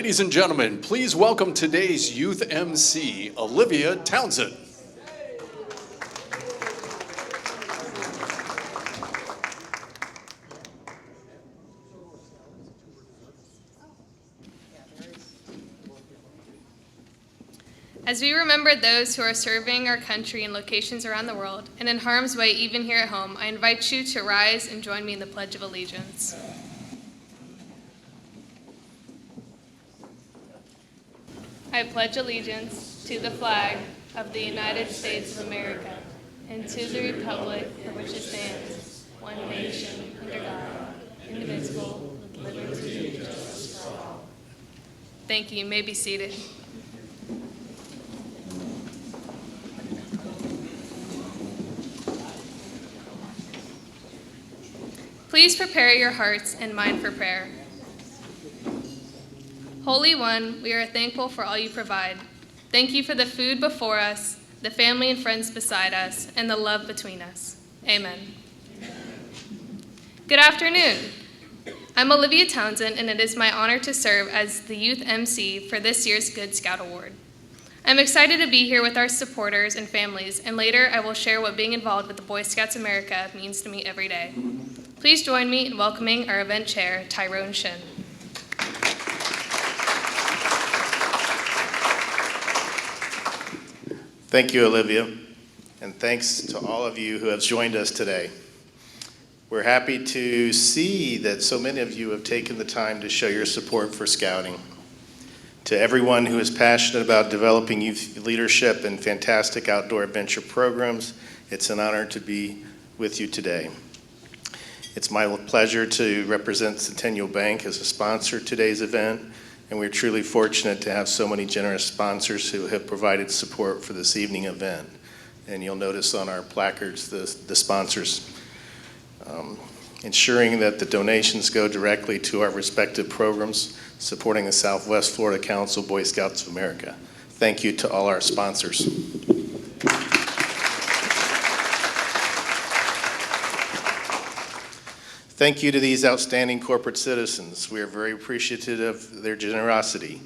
Ladies and gentlemen, please welcome today's youth MC, Olivia Townsend. As we remember those who are serving our country in locations around the world and in harm's way even here at home, I invite you to rise and join me in the Pledge of Allegiance. I pledge allegiance to the flag of the United States of America and to the republic for which it stands, one nation, under God, indivisible, with liberty and justice for all. Thank you. You may be seated. Please prepare your hearts and mind for prayer. Holy One, we are thankful for all you provide. Thank you for the food before us, the family and friends beside us, and the love between us. Amen. Good afternoon. I'm Olivia Townsend, and it is my honor to serve as the Youth MC for this year's Good Scout Award. I'm excited to be here with our supporters and families, and later I will share what being involved with the Boy Scouts America means to me every day. Please join me in welcoming our event chair, Tyrone Shin. Thank you, Olivia, and thanks to all of you who have joined us today. We're happy to see that so many of you have taken the time to show your support for Scouting. To everyone who is passionate about developing youth leadership and fantastic outdoor adventure programs, it's an honor to be with you today. It's my pleasure to represent Centennial Bank as a sponsor of today's event, and we're truly fortunate to have so many generous sponsors who have provided support for this evening event. And you'll notice on our placards the sponsors, ensuring that the donations go directly to our respective programs, supporting the Southwest Florida Council Boy Scouts of America. Thank you to all our sponsors. Thank you to these outstanding corporate citizens. We are very appreciative of their generosity.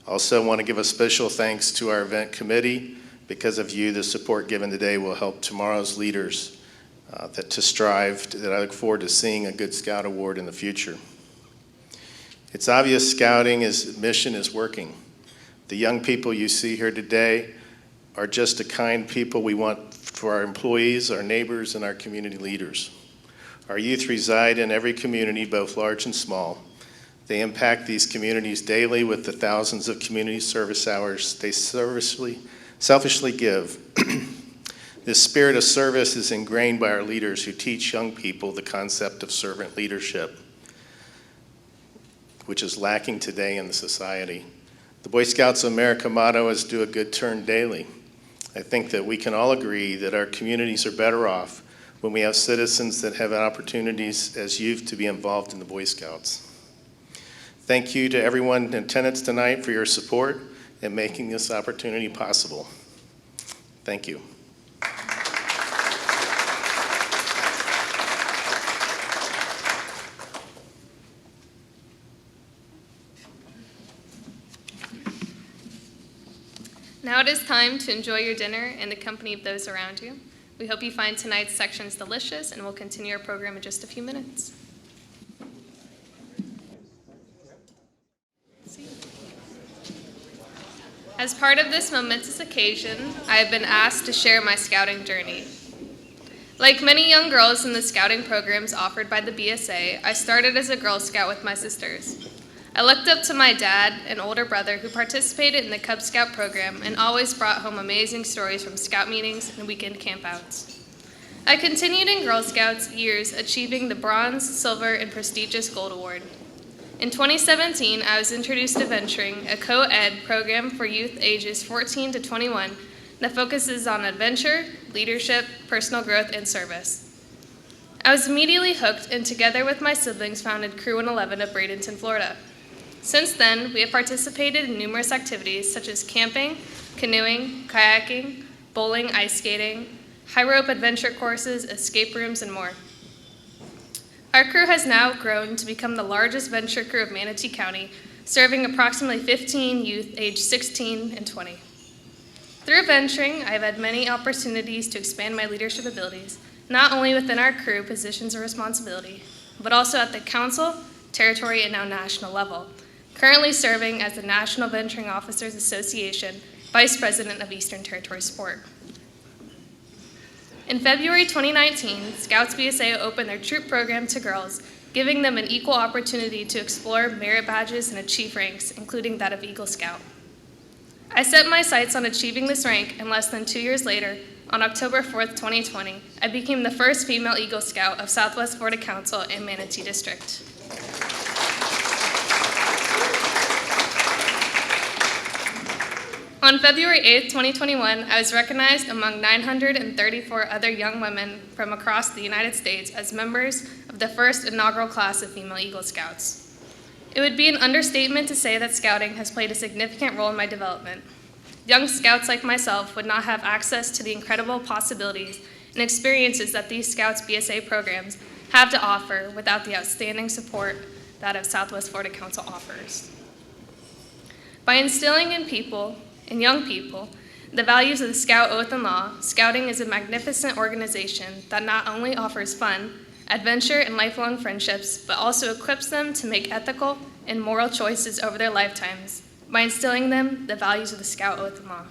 Also want to give a special thanks to our event committee. Because of you, the support given today will help tomorrow's leaders that I look forward to seeing a Good Scout Award in the future. It's obvious Scouting's mission is working. The young people you see here today are just the kind people we want for our employees, our neighbors, and our community leaders. Our youth reside in every community, both large and small. They impact these communities daily with the thousands of community service hours they selfishly give. This spirit of service is ingrained by our leaders who teach young people the concept of servant leadership, which is lacking today in the society. The Boy Scouts of America motto is do a good turn daily. I think that we can all agree that our communities are better off when we have citizens that have opportunities as youth to be involved in the Boy Scouts. Thank you to everyone in attendance tonight for your support in making this opportunity possible. Thank you. Now it is time to enjoy your dinner in the company of those around you. We hope you find tonight's sections delicious, and we'll continue our program in just a few minutes. As part of this momentous occasion, I have been asked to share my Scouting journey. Like many young girls in the Scouting programs offered by the BSA, I started as a Girl Scout with my sisters. I looked up to my dad and older brother who participated in the Cub Scout program and always brought home amazing stories from Scout meetings and weekend campouts. I continued in Girl Scouts years, achieving the Bronze, Silver, and prestigious Gold Award. In 2017, I was introduced to Venturing, a co-ed program for youth ages 14 to 21 that focuses on adventure, leadership, personal growth, and service. I was immediately hooked and together with my siblings founded Crew 111 of Bradenton, Florida. Since then, we have participated in numerous activities such as camping, canoeing, kayaking, bowling, ice skating, high rope adventure courses, escape rooms, and more. Our crew has now grown to become the largest venture crew of Manatee County, serving approximately 15 youth aged 16 and 20. Through venturing, I've had many opportunities to expand my leadership abilities, not only within our crew positions of responsibility, but also at the council, territory, and now national level, currently serving as the National Venturing Officers Association Vice President of Eastern Territory Sport. In February 2019, Scouts BSA opened their troop program to girls, giving them an equal opportunity to explore merit badges and achieve ranks, including that of Eagle Scout. I set my sights on achieving this rank, and less than 2 years later, on October 4th, 2020, I became the first female Eagle Scout of Southwest Florida Council and Manatee District. On February 8th, 2021, I was recognized among 934 other young women from across the United States as members of the first inaugural class of female Eagle Scouts. It would be an understatement to say that Scouting has played a significant role in my development. Young Scouts like myself would not have access to the incredible possibilities and experiences that these Scouts BSA programs have to offer without the outstanding support that of Southwest Florida Council offers. By instilling in young people, the values of the Scout Oath and Law, Scouting is a magnificent organization that not only offers fun, adventure, and lifelong friendships, but also equips them to make ethical and moral choices over their lifetimes by instilling them the values of the Scout Oath and Law.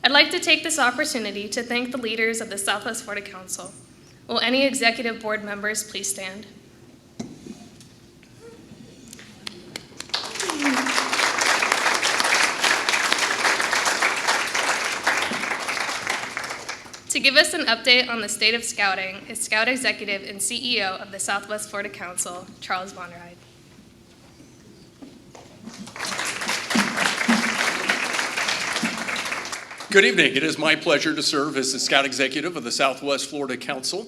I'd like to take this opportunity to thank the leaders of the Southwest Florida Council. Will any executive board members please stand? To give us an update on the state of Scouting is Scout Executive and CEO of the Southwest Florida Council, Charles Von Ride. Good evening. It is my pleasure to serve as the Scout Executive of the Southwest Florida Council.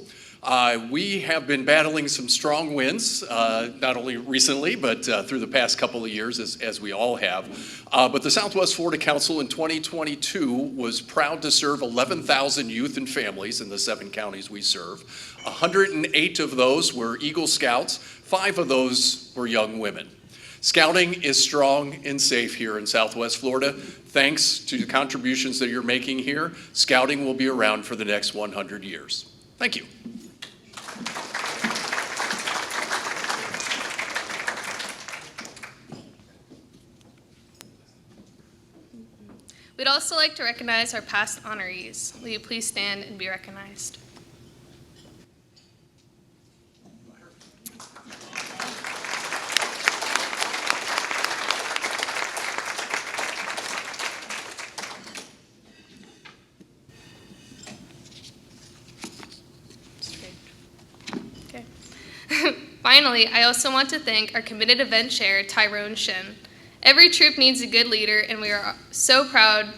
We have been battling some strong winds, not only recently, but through the past couple of years, as we all have. But the Southwest Florida Council in 2022 was proud to serve 11,000 youth and families in the 7 counties we serve. 108 of those were Eagle Scouts, 5 of those were young women. Scouting is strong and safe here in Southwest Florida. Thanks to the contributions that you're making here, Scouting will be around for the next 100 years. Thank you. We'd also like to recognize our past honorees. Will you please stand and be recognized? Okay. Finally, I also want to thank our committed event chair, Tyrone Shin. Every troop needs a good leader, and we are so proud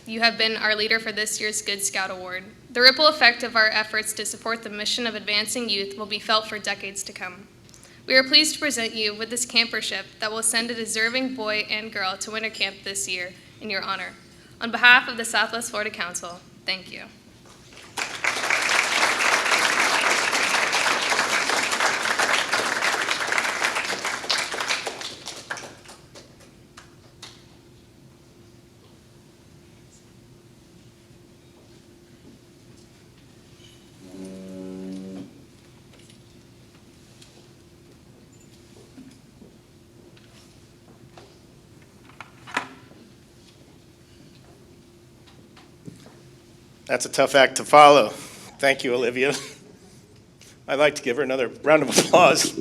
you have been our leader for this year's Good Scout Award. The ripple effect of our efforts to support the mission of advancing youth will be felt for decades to come. We are pleased to present you with this campership that will send a deserving boy and girl to winter camp this year in your honor. On behalf of the Southwest Florida Council, thank you. That's a tough act to follow. Thank you, Olivia. I'd like to give her another round of applause.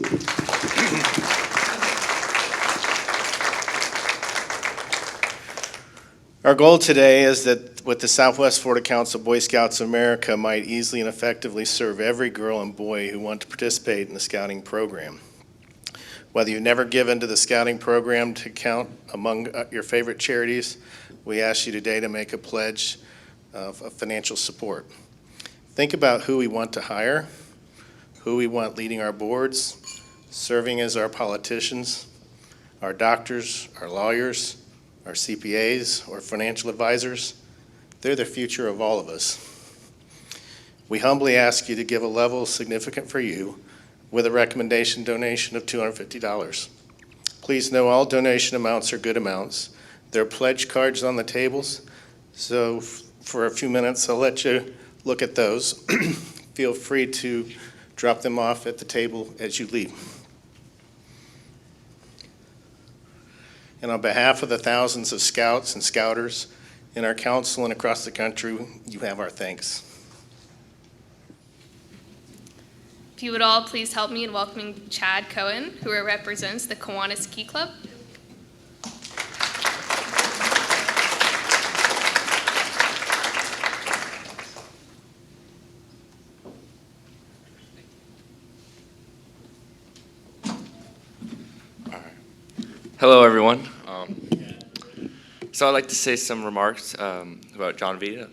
Our goal today is that with the Southwest Florida Council, Boy Scouts of America might easily and effectively serve every girl and boy who want to participate in the Scouting program. Whether you've never given to the Scouting program to count among your favorite charities, we ask you today to make a pledge of financial support. Think about who we want to hire, who we want leading our boards, serving as our politicians, our doctors, our lawyers, our CPAs, or financial advisors. They're the future of all of us. We humbly ask you to give a level significant for you with a recommendation donation of $250. Please know all donation amounts are good amounts. There are pledge cards on the tables, so for a few minutes, I'll let you look at those. Feel free to drop them off at the table as you leave. And on behalf of the thousands of scouts and scouters in our council and across the country, you have our thanks. If you would all please help me in welcoming Chad Cohen, who represents the Kiwanis Key Club. Hello, everyone. So I'd like to say some remarks about John Vita.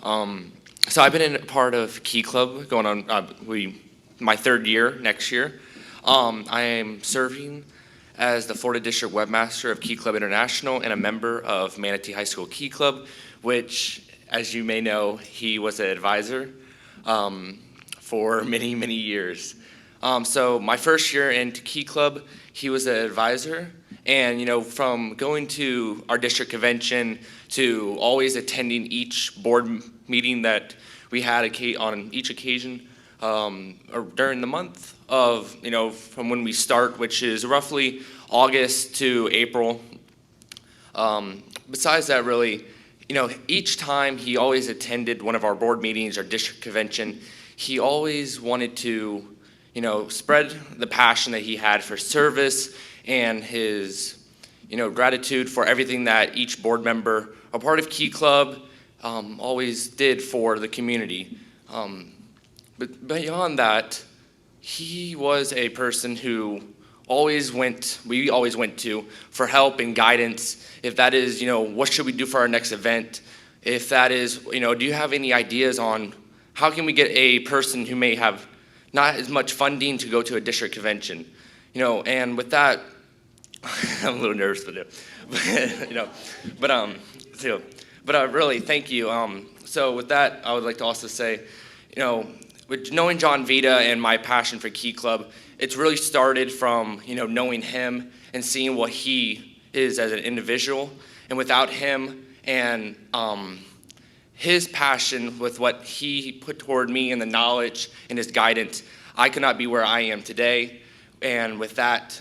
So I've been in part of Key Club going on my third year next year. I am serving as the Florida District Webmaster of Key Club International and a member of Manatee High School Key Club, which, as you may know, he was an advisor for many, many years. So my first year into Key Club, he was an advisor. And, you know, from going to our district convention to always attending each board meeting that we had on each occasion or during the month of, you know, from when we start, which is roughly August to April. Besides that, really, you know, each time he always attended one of our board meetings or district convention, he always wanted to, you know, spread the passion that he had for service and his, you know, gratitude for everything that each board member, a part of Key Club, always did for the community. But beyond that, he was a person who we always went to for help and guidance. If that is, you know, what should we do for our next event? If that is, you know, do you have any ideas on how can we get a person who may have not as much funding to go to a district convention? You know, and with that, I'm a little nervous with it, you know, but really, thank you. So with that, I would like to also say, you know, with knowing John Vita and my passion for Key Club, it's really started from, you know, knowing him and seeing what he is as an individual. And without him and his passion with what he put toward me and the knowledge and his guidance, I could not be where I am today. And with that,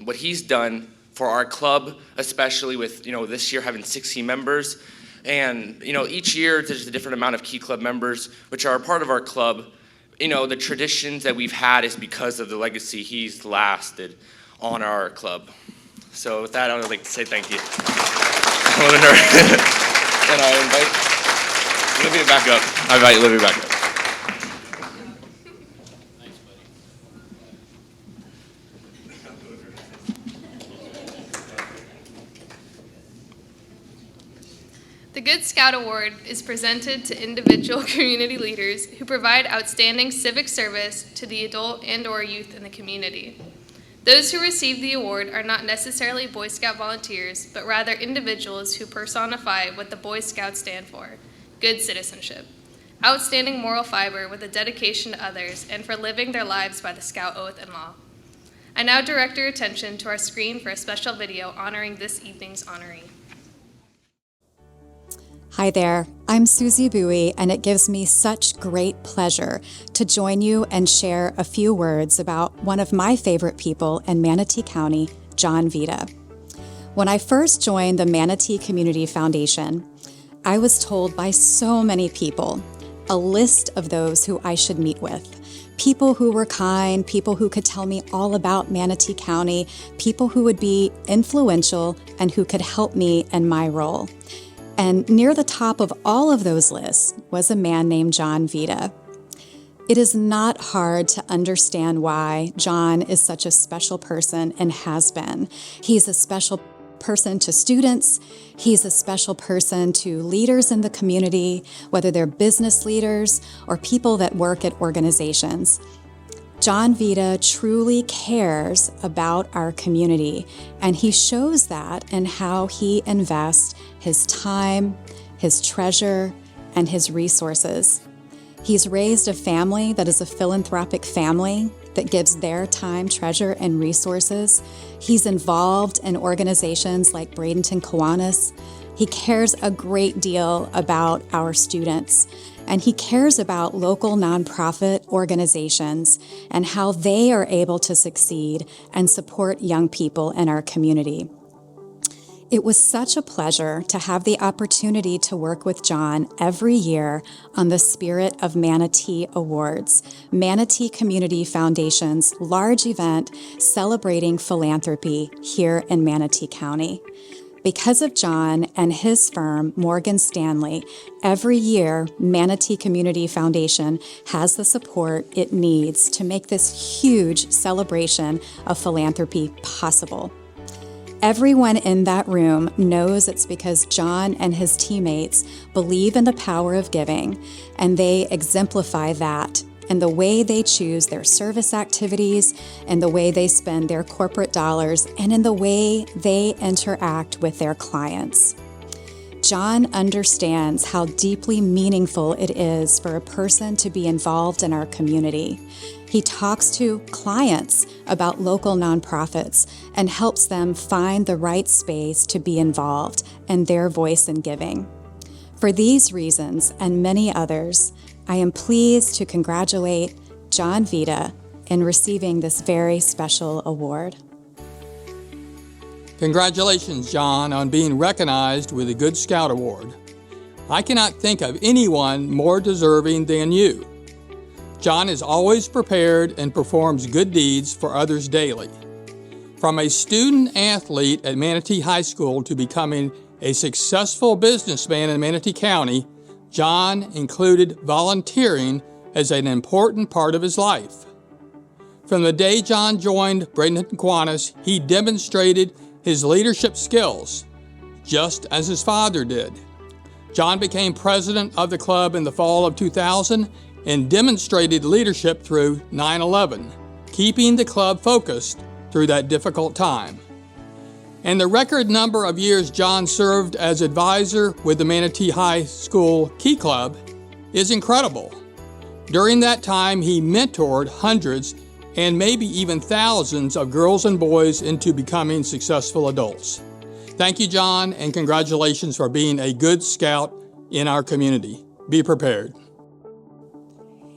what he's done for our club, especially with, you know, this year having 60 members, and, you know, each year there's a different amount of Key Club members, which are a part of our club. You know, the traditions that we've had is because of the legacy he's lasted on our club. So with that, I would like to say thank you. And I invite Olivia back up. I invite Olivia back up. The Good Scout Award is presented to individual community leaders who provide outstanding civic service to the adult and/or youth in the community. Those who receive the award are not necessarily Boy Scout volunteers, but rather individuals who personify what the Boy Scouts stand for: good citizenship, outstanding moral fiber with a dedication to others, and for living their lives by the Scout oath and law. I now direct your attention to our screen for a special video honoring this evening's honoree. Hi there, I'm Susie Bowie, and it gives me such great pleasure to join you and share a few words about one of my favorite people in Manatee County, John Vita. When I first joined the Manatee Community Foundation, I was told by so many people, a list of those who I should meet with. People who were kind, people who could tell me all about Manatee County, people who would be influential and who could help me in my role. And near the top of all of those lists was a man named John Vita. It is not hard to understand why John is such a special person and has been. He's a special person to students. He's a special person to leaders in the community, whether they're business leaders or people that work at organizations. John Vita truly cares about our community, and he shows that in how he invests his time, his treasure, and his resources. He's raised a family that is a philanthropic family, that gives their time, treasure, and resources. He's involved in organizations like Bradenton Kiwanis. He cares a great deal about our students, and he cares about local nonprofit organizations and how they are able to succeed and support young people in our community. It was such a pleasure to have the opportunity to work with John every year on the Spirit of Manatee Awards, Manatee Community Foundation's large event celebrating philanthropy here in Manatee County. Because of John and his firm, Morgan Stanley, every year Manatee Community Foundation has the support it needs to make this huge celebration of philanthropy possible. Everyone in that room knows it's because John and his teammates believe in the power of giving, and they exemplify that in the way they choose their service activities, in the way they spend their corporate dollars, and in the way they interact with their clients. John understands how deeply meaningful it is for a person to be involved in our community. He talks to clients about local nonprofits and helps them find the right space to be involved and their voice in giving. For these reasons and many others, I am pleased to congratulate John Vita in receiving this very special award. Congratulations, John, on being recognized with a Good Scout Award. I cannot think of anyone more deserving than you. John is always prepared and performs good deeds for others daily. From a student athlete at Manatee High School to becoming a successful businessman in Manatee County, John included volunteering as an important part of his life. From the day John joined Bradenton Kiwanis, he demonstrated his leadership skills, just as his father did. John became president of the club in the fall of 2000 and demonstrated leadership through 9/11, keeping the club focused through that difficult time. And the record number of years John served as advisor with the Manatee High School Key Club is incredible. During that time, he mentored hundreds and maybe even thousands of girls and boys into becoming successful adults. Thank you, John, and congratulations for being a good scout in our community. Be prepared.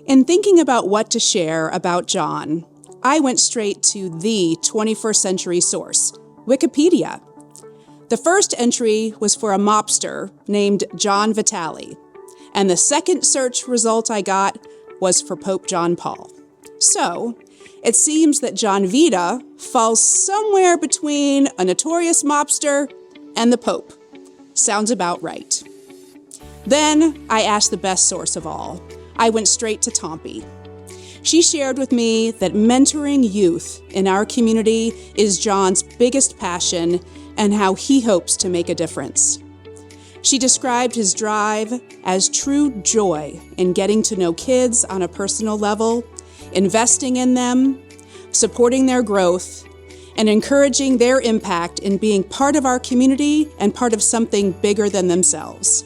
In thinking about what to share about John, I went straight to the 21st century source, Wikipedia. The first entry was for a mobster named John Vitale, and the second search result I got was for Pope John Paul. So, it seems that John Vita falls somewhere between a notorious mobster and the Pope. Sounds about right. Then I asked the best source of all. I went straight to Tompi. She shared with me that mentoring youth in our community is John's biggest passion and how he hopes to make a difference. She described his drive as true joy in getting to know kids on a personal level, investing in them, supporting their growth, and encouraging their impact in being part of our community and part of something bigger than themselves.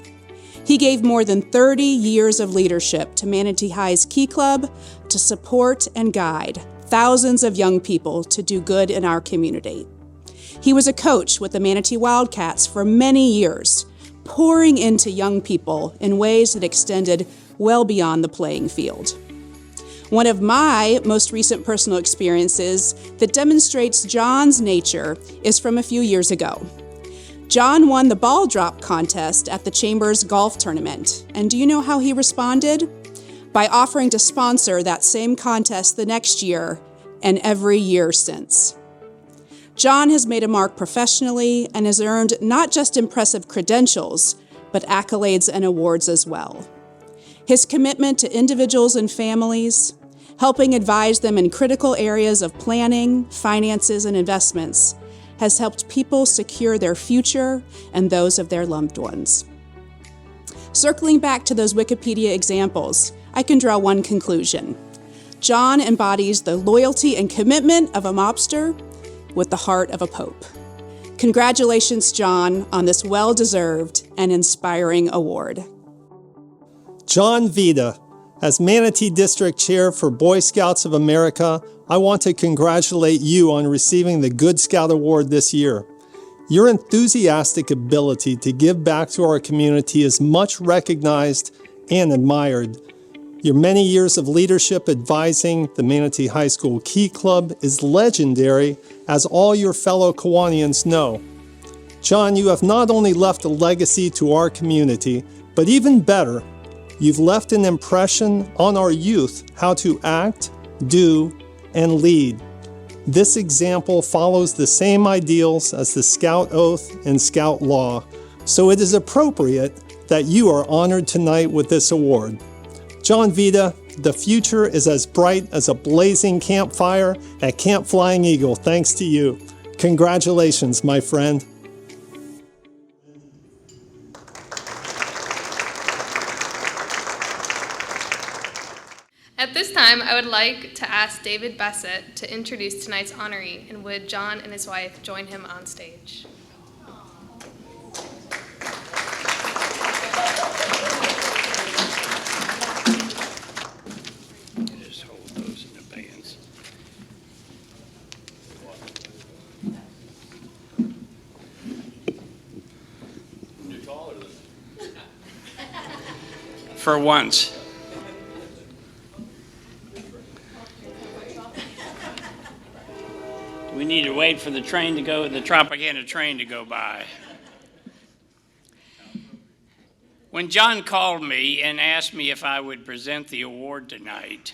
He gave more than 30 years of leadership to Manatee High's Key Club to support and guide thousands of young people to do good in our community. He was a coach with the Manatee Wildcats for many years, pouring into young people in ways that extended well beyond the playing field. One of my most recent personal experiences that demonstrates John's nature is from a few years ago. John won the ball drop contest at the Chambers Golf Tournament, and do you know how he responded? By offering to sponsor that same contest the next year and every year since. John has made a mark professionally and has earned not just impressive credentials, but accolades and awards as well. His commitment to individuals and families, helping advise them in critical areas of planning, finances, and investments, has helped people secure their future and those of their loved ones. Circling back to those Wikipedia examples, I can draw one conclusion. John embodies the loyalty and commitment of a mobster with the heart of a pope. Congratulations, John, on this well-deserved and inspiring award. John Vita, as Manatee District Chair for Boy Scouts of America, I want to congratulate you on receiving the Good Scout Award this year. Your enthusiastic ability to give back to our community is much recognized and admired. Your many years of leadership advising the Manatee High School Key Club is legendary, as all your fellow Kiwanians know. John, you have not only left a legacy to our community, but even better, you've left an impression on our youth how to act, do, and lead. This example follows the same ideals as the Scout Oath and Scout Law, so it is appropriate that you are honored tonight with this award. John Vita, the future is as bright as a blazing campfire at Camp Flying Eagle, thanks to you. Congratulations, my friend. At this time, I would like to ask David Bassett to introduce tonight's honoree, and would John and his wife join him on stage? Just hold those in the bands. For once. We need to wait for the Tropicana train to go by. When John called me and asked me if I would present the award tonight,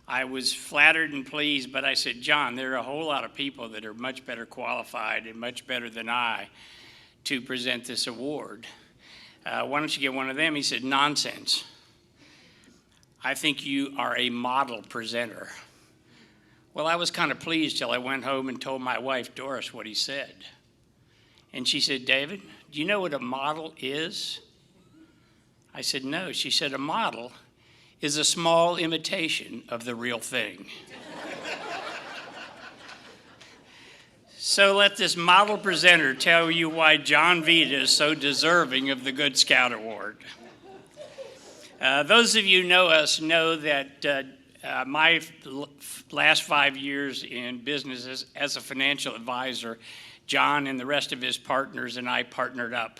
I was flattered and pleased, but I said, John, there are a whole lot of people that are much better qualified and much better than I to present this award. Why don't you get one of them? He said, nonsense. I think you are a model presenter. Well, I was kind of pleased till I went home and told my wife, Doris, what he said. And she said, David, do you know what a model is? I said, no. She said, a model is a small imitation of the real thing. So let this model presenter tell you why John Vita is so deserving of the Good Scout Award. Those of you who know us know that my last 5 years in business as a financial advisor, John and the rest of his partners and I partnered up.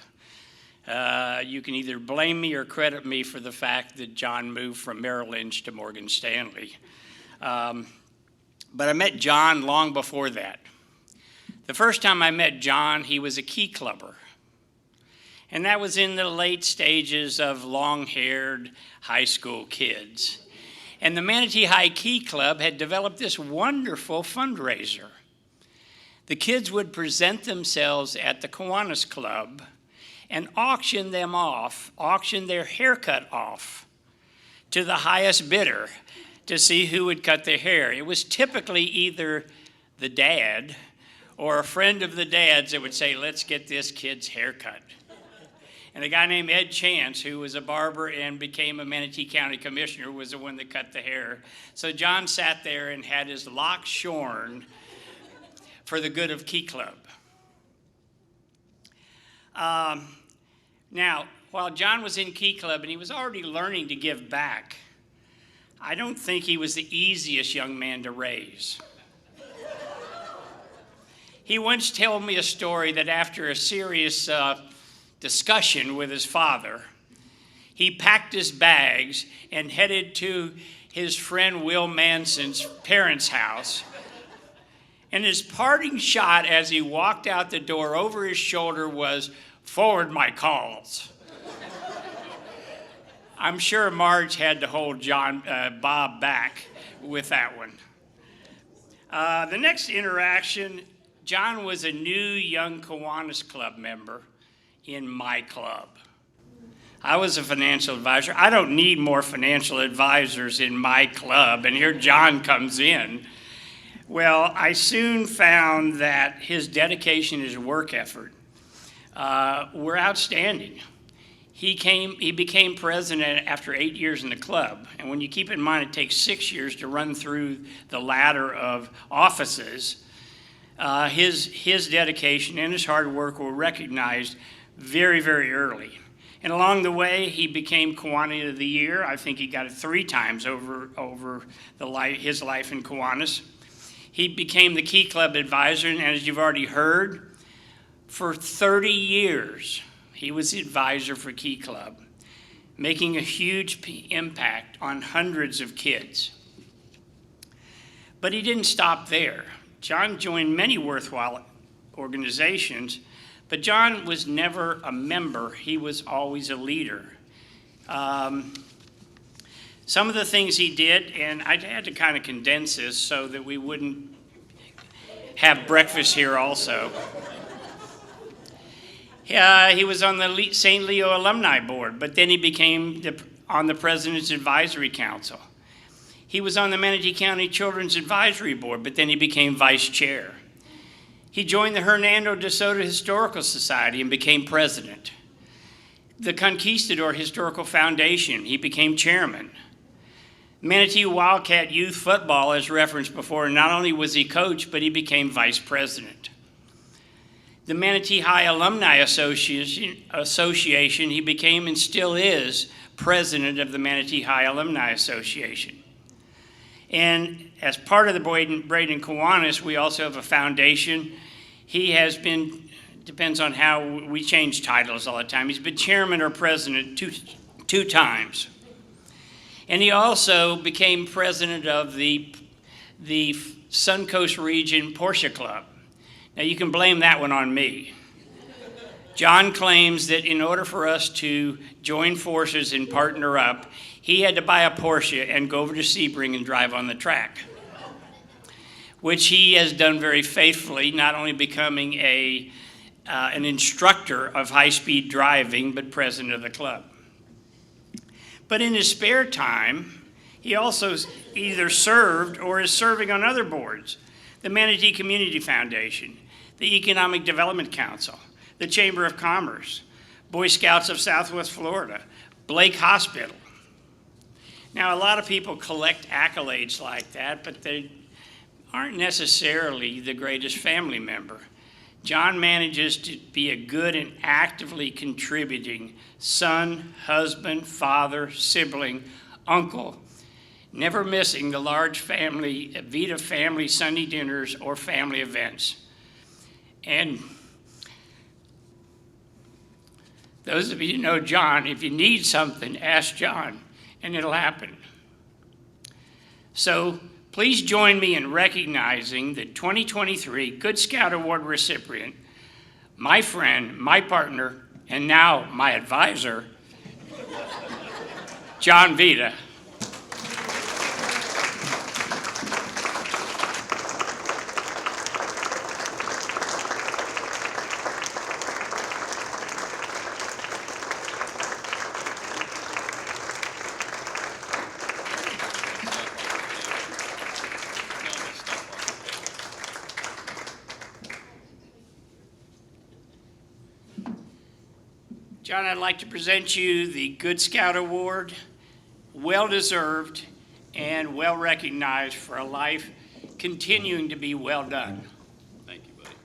You can either blame me or credit me for the fact that John moved from Merrill Lynch to Morgan Stanley. But I met John long before that. The first time I met John, he was a key clubber. And that was in the late stages of long-haired high school kids. And the Manatee High Key Club had developed this wonderful fundraiser. The kids would present themselves at the Kiwanis Club and auction their haircut off to the highest bidder to see who would cut their hair. It was typically either the dad or a friend of the dad's that would say, let's get this kid's haircut. And a guy named Ed Chance, who was a barber and became a Manatee County Commissioner, was the one that cut the hair. So John sat there and had his locks shorn for the good of Key Club. Now, while John was in Key Club and he was already learning to give back, I don't think he was the easiest young man to raise. He once told me a story that after a serious discussion with his father, he packed his bags and headed to his friend Will Manson's parents' house. And his parting shot as he walked out the door over his shoulder was, "Forward my calls." I'm sure Marge had to hold Bob back with that one. The next interaction, John was a new young Kiwanis Club member in my club. I was a financial advisor. I don't need more financial advisors in my club, and here John comes in. Well, I soon found that his dedication, his work effort were outstanding. He became president after 8 years in the club, and when you keep in mind it takes 6 years to run through the ladder of offices, his dedication and his hard work were recognized very, very early. And along the way, he became Kiwanis of the Year. I think he got it 3 times over his life in Kiwanis. He became the Key Club advisor, and as you've already heard, for 30 years, he was the advisor for Key Club, making a huge impact on hundreds of kids. But he didn't stop there. John joined many worthwhile organizations, but John was never a member. He was always a leader. Some of the things he did, and I had to kind of condense this so that we wouldn't have breakfast here also. He was on the St. Leo Alumni Board, but then he became on the President's Advisory Council. He was on the Manatee County Children's Advisory Board, but then he became vice chair. He joined the Hernando de Soto Historical Society and became president. The Conquistador Historical Foundation, he became chairman. Manatee Wildcat Youth Football, as referenced before, not only was he coach, but he became vice president. The Manatee High Alumni Association, he became and still is president of the Manatee High Alumni Association. And as part of the Braden Kiwanis, we also have a foundation. He has been, depends on how we change titles all the time, he's been chairman or president two times. And he also became president of the Suncoast Region Porsche Club. Now you can blame that one on me. John claims that in order for us to join forces and partner up, he had to buy a Porsche and go over to Sebring and drive on the track, which he has done very faithfully, not only becoming an instructor of high-speed driving, but president of the club. But in his spare time, he also either served or is serving on other boards: the Manatee Community Foundation, the Economic Development Council, the Chamber of Commerce, Boy Scouts of Southwest Florida, Blake Hospital. Now, a lot of people collect accolades like that, but they aren't necessarily the greatest family member. John manages to be a good and actively contributing son, husband, father, sibling, uncle, never missing the large family, Vita family Sunday dinners or family events. And those of you who know John, if you need something, ask John, and it'll happen. So please join me in recognizing the 2023 Good Scout Award recipient, my friend, my partner, and now my advisor, John Vita. John, I'd like to present you the Good Scout Award, well-deserved and well-recognized for a life continuing to be well done. Thank you, buddy.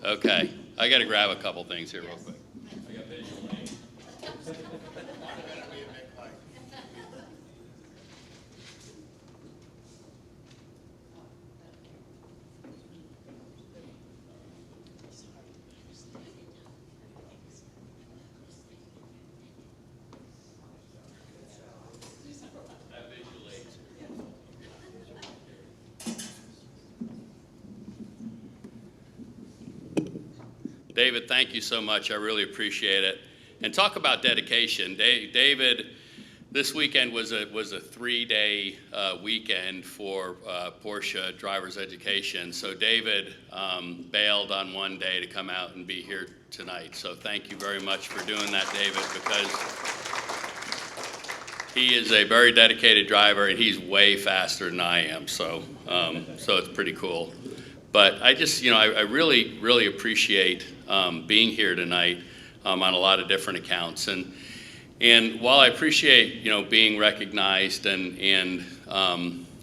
Okay, I got to grab a couple things here real quick. I got visual aid. David, thank you so much. I really appreciate it. And talk about dedication. David, this weekend was a 3-day weekend for Porsche driver's education. So David bailed on one day to come out and be here tonight. So thank you very much for doing that, David, because he is a very dedicated driver and he's way faster than I am. So it's pretty cool. But I just, I really, really appreciate being here tonight on a lot of different accounts. And while I appreciate, being recognized and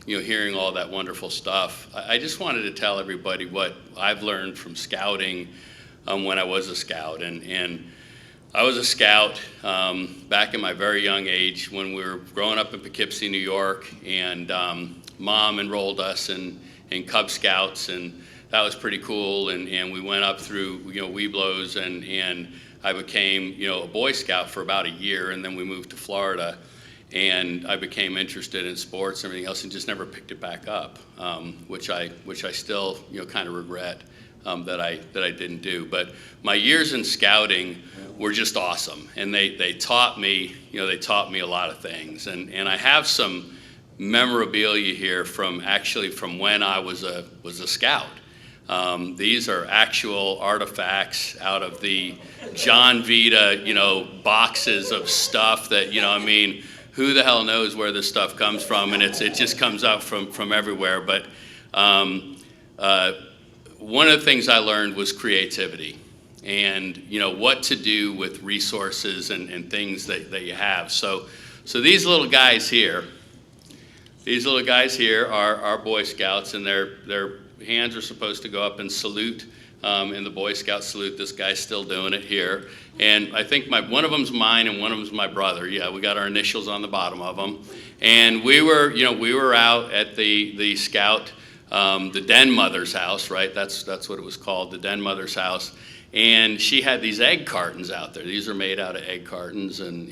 hearing all that wonderful stuff, I just wanted to tell everybody what I've learned from scouting when I was a scout. And I was a scout back in my very young age when we were growing up in Poughkeepsie, New York, and Mom enrolled us in Cub Scouts, and that was pretty cool. And we went up through Webelos, and I became a Boy Scout for about a year, and then we moved to Florida, and I became interested in sports and everything else, and just never picked it back up, which I still kind of regret. That I didn't do. But my years in scouting were just awesome, and they taught me a lot of things. And I have some memorabilia here from when I was a scout. These are actual artifacts out of the John Vita boxes of stuff that who the hell knows where this stuff comes from, and it just comes out from everywhere. But one of the things I learned was creativity, and what to do with resources and things that you have. So these little guys here are Boy Scouts, and their hands are supposed to go up and salute in the Boy Scout salute. This guy's still doing it here, and I think one of them's mine and one of them's my brother. Yeah, we got our initials on the bottom of them, and we were out at the scout. The Den Mother's house, right? That's what it was called, the Den Mother's house. And she had these egg cartons out there. These are made out of egg cartons, and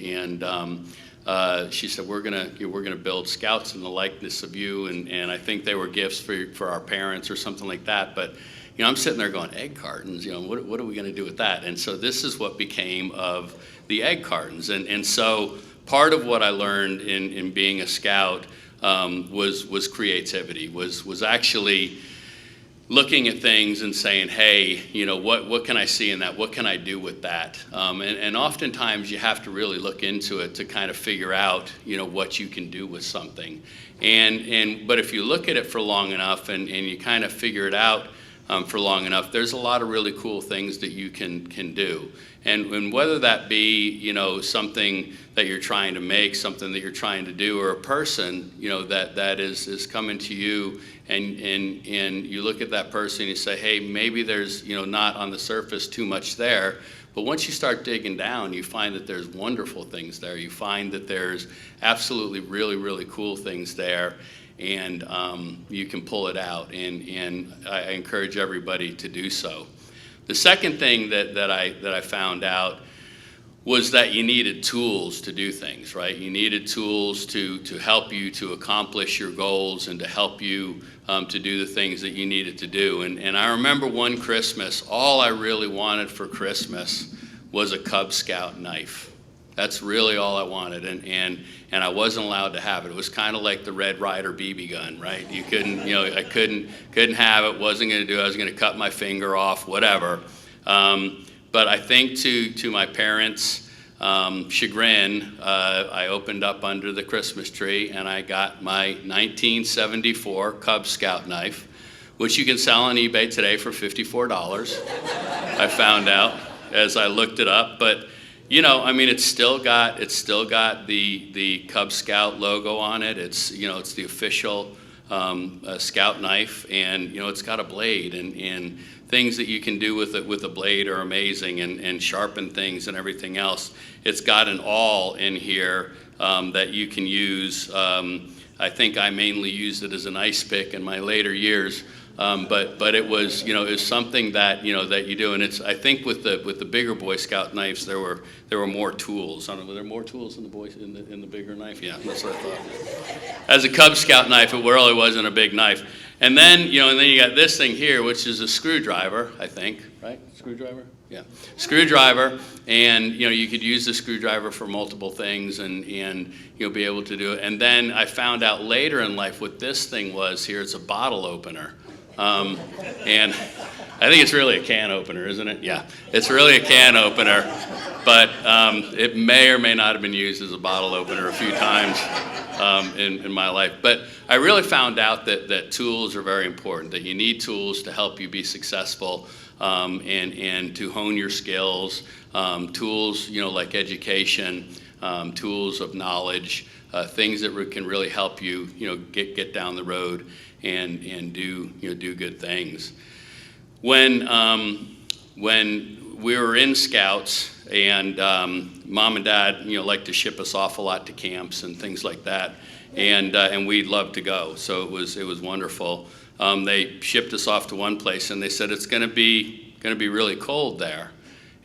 she said, we're gonna build scouts in the likeness of you, and I think they were gifts for our parents or something like that. But I'm sitting there going, egg cartons, what are we gonna do with that? And so this is what became of the egg cartons. And so part of what I learned in being a scout was creativity, was actually looking at things and saying, hey, what can I see in that? What can I do with that? And oftentimes you have to really look into it to kind of figure out, what you can do with something. But if you look at it for long enough and you kind of figure it out for long enough, there's a lot of really cool things that you can do. And whether that be, something that you're trying to make, something that you're trying to do, or a person, that is coming to you, and you look at that person and you say, hey, maybe there's, not on the surface too much there, but once you start digging down, you find that there's wonderful things there. You find that there's absolutely really, really cool things there, and you can pull it out, and I encourage everybody to do so. The second thing that I found out was that you needed tools to do things, right? You needed tools to help you to accomplish your goals and to help you to do the things that you needed to do. And I remember one Christmas, all I really wanted for Christmas was a Cub Scout knife. That's really all I wanted, and I wasn't allowed to have it. It was kind of like the Red Ryder BB gun, right? You couldn't, I couldn't have it. Wasn't going to do it. I was going to cut my finger off, whatever. But I think to my parents' chagrin, I opened up under the Christmas tree and I got my 1974 Cub Scout knife, which you can sell on eBay today for $54. I found out as I looked it up, but. It's still got the Cub Scout logo on it. It's it's the official Scout knife, and it's got a blade, and things that you can do with it with a blade are amazing, and sharpen things and everything else. It's got an awl in here that you can use. I think I mainly used it as an ice pick in my later years. But it was is something that that you do, and it's I think with the bigger Boy Scout knives there were more tools. I don't know, were there more tools in the bigger knife? Yeah, that's what I thought. As a Cub Scout knife, it really wasn't a big knife. And then you got this thing here, which is a screwdriver, I think, right? Screwdriver? Yeah, screwdriver, and you could use the screwdriver for multiple things, and you'll be able to do it. And then I found out later in life what this thing was here. It's a bottle opener. And I think it's really a can opener, isn't it? Yeah, it's really a can opener, but it may or may not have been used as a bottle opener a few times in my life. But I really found out that tools are very important, that you need tools to help you be successful and to hone your skills, tools like education, tools of knowledge, things that can really help you get down the road and do good things. When we were in Scouts, and Mom and Dad, like to ship us off a lot to camps and things like that, and we'd love to go. So it was wonderful. They shipped us off to one place, and they said it's going to be really cold there.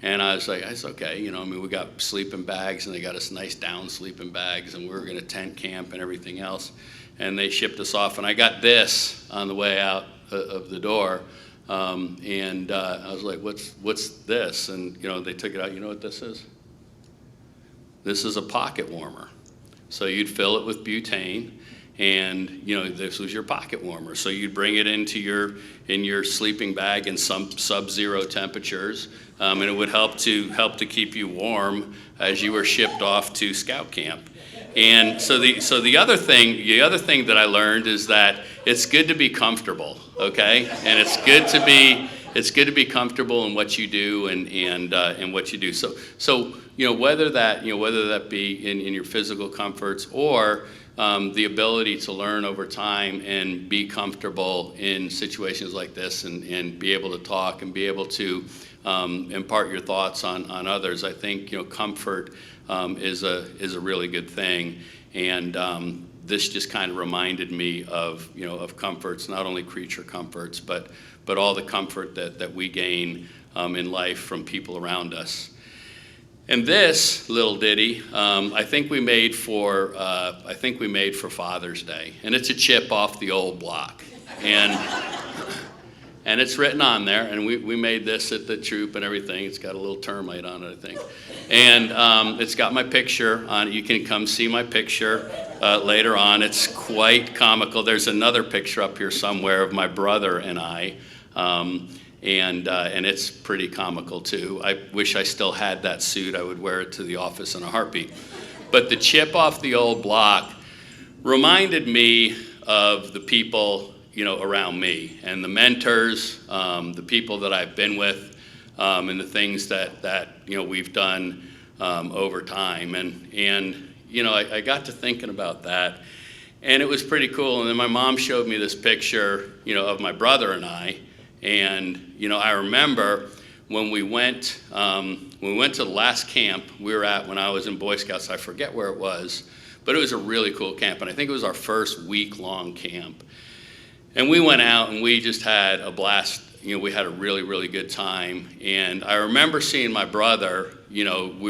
And I was like, that's okay. We got sleeping bags, and they got us nice down sleeping bags, and we were going to tent camp and everything else. And they shipped us off, and I got this on the way out of the door. And I was like, what's this? And, they took it out. You know what this is? This is a pocket warmer. So you'd fill it with butane, and, this was your pocket warmer. So you'd bring it into your sleeping bag in some sub-zero temperatures, and it would help to keep you warm as you were shipped off to scout camp. And so the other thing that I learned is that it's good to be comfortable, okay? And it's good to be comfortable in what you do and what you do. So whether that be in your physical comforts or the ability to learn over time and be comfortable in situations like this and be able to talk and be able to impart your thoughts on others. I think comfort is a really good thing, and this just kind of reminded me of comforts, not only creature comforts, but all the comfort that we gain in life from people around us. And this little ditty, I think we made for Father's Day, and it's a chip off the old block, and it's written on there, and we made this at the troop and everything. It's got a little termite on it, I think. And it's got my picture on it. You can come see my picture later on. It's quite comical. There's another picture up here somewhere of my brother and I, and it's pretty comical too. I wish I still had that suit. I would wear it to the office in a heartbeat. But the chip off the old block reminded me of the people around me, and the mentors, the people that I've been with, and the things that we've done over time. And I got to thinking about that, and it was pretty cool. And then my mom showed me this picture, of my brother and I. And I remember when we went to the last camp we were at when I was in Boy Scouts. I forget where it was, but it was a really cool camp, and I think it was our first week-long camp. And we went out and we just had a blast. We had a really, really good time. And I remember seeing my brother, we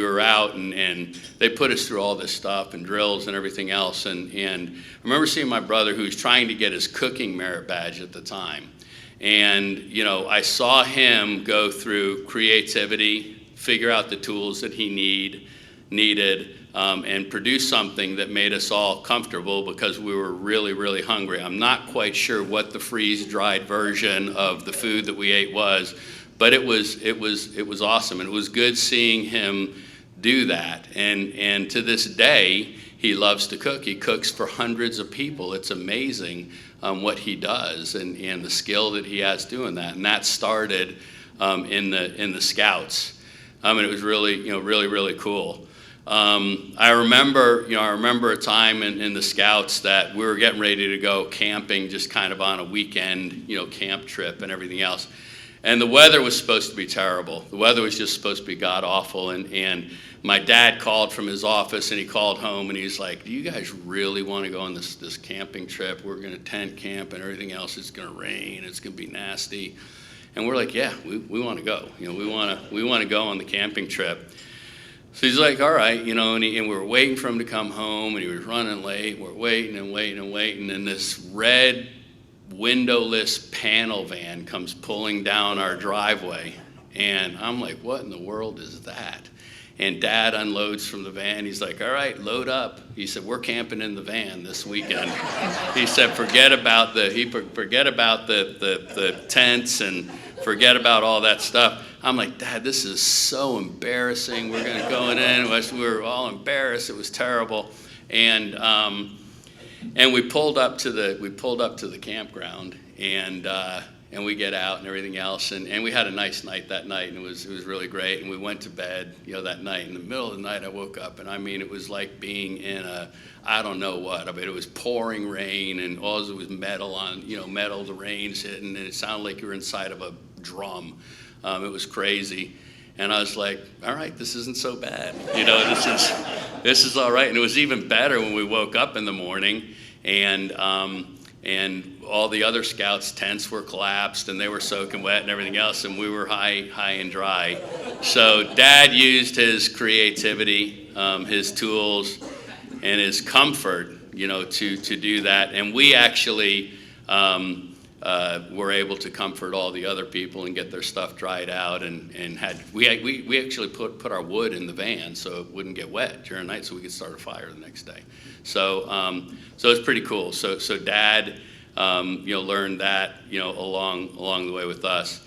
were out and they put us through all this stuff and drills and everything else. And I remember seeing my brother who was trying to get his cooking merit badge at the time. And, I saw him go through creativity, figure out the tools that he needed, and produce something that made us all comfortable because we were really, really hungry. I'm not quite sure what the freeze-dried version of the food that we ate was, but it was awesome, and it was good seeing him do that. And to this day, he loves to cook. He cooks for hundreds of people. It's amazing what he does and the skill that he has doing that. And that started in the Scouts. And it was really, really, really cool. I remember a time in the Scouts that we were getting ready to go camping, just kind of on a weekend, camp trip and everything else. And the weather was supposed to be terrible. The weather was just supposed to be god-awful. And my dad called from his office, and he called home, and he's like, do you guys really want to go on this camping trip? We're going to tent camp and everything else. It's going to rain. It's going to be nasty. And we're like, yeah, we want to go. We want to go on the camping trip. So he's like, all right, and we were waiting for him to come home, and he was running late. We're waiting and waiting and waiting, and this red windowless panel van comes pulling down our driveway. And I'm like, what in the world is that? And Dad unloads from the van. He's like, all right, load up. He said, we're camping in the van this weekend. He said, forget about the tents and forget about all that stuff. I'm like, Dad, this is so embarrassing. We're going to go in. We were all embarrassed. It was terrible. And we pulled up to the campground, and we get out and everything else, and we had a nice night that night, and it was really great. And we went to bed, that night. In the middle of the night, I woke up, and it was like being in I don't know what. It was pouring rain, and all it was metal on, metal. The rain's hitting, and it sounded like you were inside of a drum. It was crazy. And I was like, all right, this isn't so bad. You know, this is all right. And it was even better when we woke up in the morning and all the other scouts' tents were collapsed and they were soaking wet and everything else, and we were high and dry. So Dad used his creativity, his tools, and his comfort, you know, to do that. And we actually were able to comfort all the other people and get their stuff dried out, and we actually put our wood in the van so it wouldn't get wet during the night, so we could start a fire the next day. So it's pretty cool. So Dad, you know, learned that, you know, along the way with us.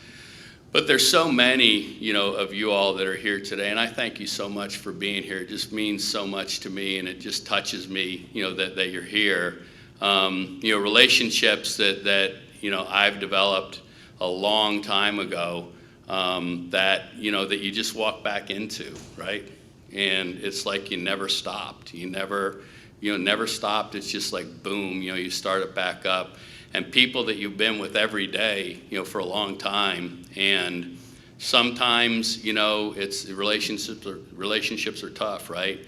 But there's so many, you know, of you all that are here today, and I thank you so much for being here. It just means so much to me, and it just touches me, you know, that you're here. You know, relationships that you know, I've developed a long time ago, that, you know, that you just walk back into, right? And it's like you never stopped. You never stopped. It's just like, boom, you know, you start it back up. And people that you've been with every day, you know, for a long time. And sometimes, you know, it's relationships are tough, right?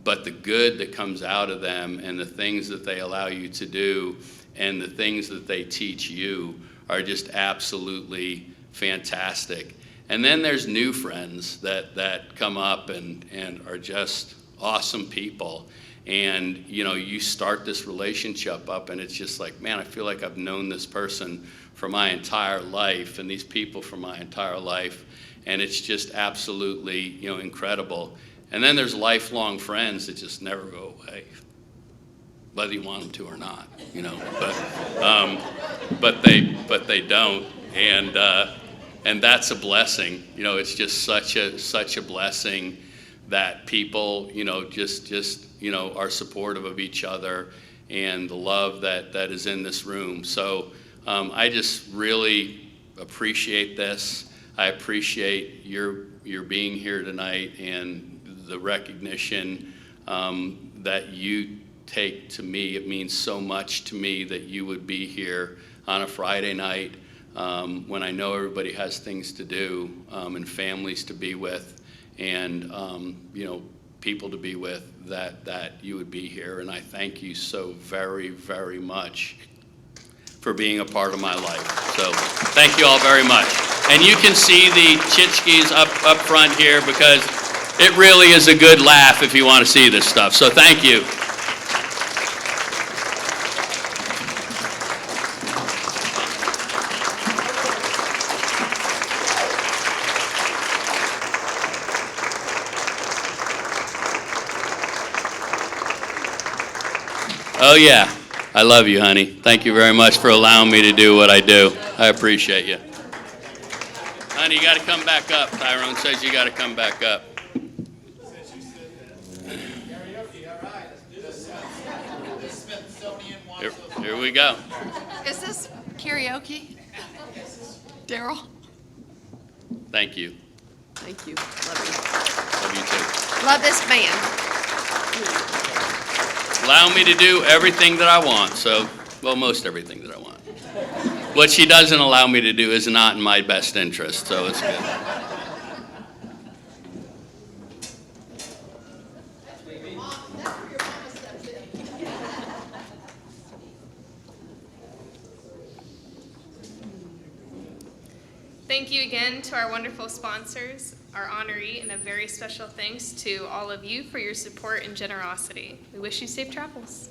But the good that comes out of them and the things that they allow you to do and the things that they teach you are just absolutely fantastic. And then there's new friends that come up and are just awesome people. And, you know, you start this relationship up and it's just like, man, I feel like I've known this person for my entire life and these people for my entire life. And it's just absolutely, you know, incredible. And then there's lifelong friends that just never go away, whether you want them to or not, you know. But they don't, and that's a blessing. You know, it's just such a blessing that people, you know, just you know, are supportive of each other and the love that is in this room. So I just really appreciate this. I appreciate your being here tonight and the recognition that you take to me. It means so much to me that you would be here on a Friday night when I know everybody has things to do and families to be with and you know, people to be with, that you would be here. And I thank you so very, very much for being a part of my life. So thank you all very much. And you can see the Chitskis up front here because it really is a good laugh if you want to see this stuff. So thank you. Oh yeah, I love you, honey. Thank you very much for allowing me to do what I do. I appreciate you. Honey, you got to come back up. Tyrone says you got to come back up. Here we go. Is this karaoke? Daryl? Thank you. Thank you. Love Love you too. you. Love this band. Allow me to do everything that I want. So, well, most everything that I want. What she doesn't allow me to do is not in my best interest, so it's good. Thank you again to our wonderful sponsors, our honoree, and a very special thanks to all of you for your support and generosity. We wish you safe travels.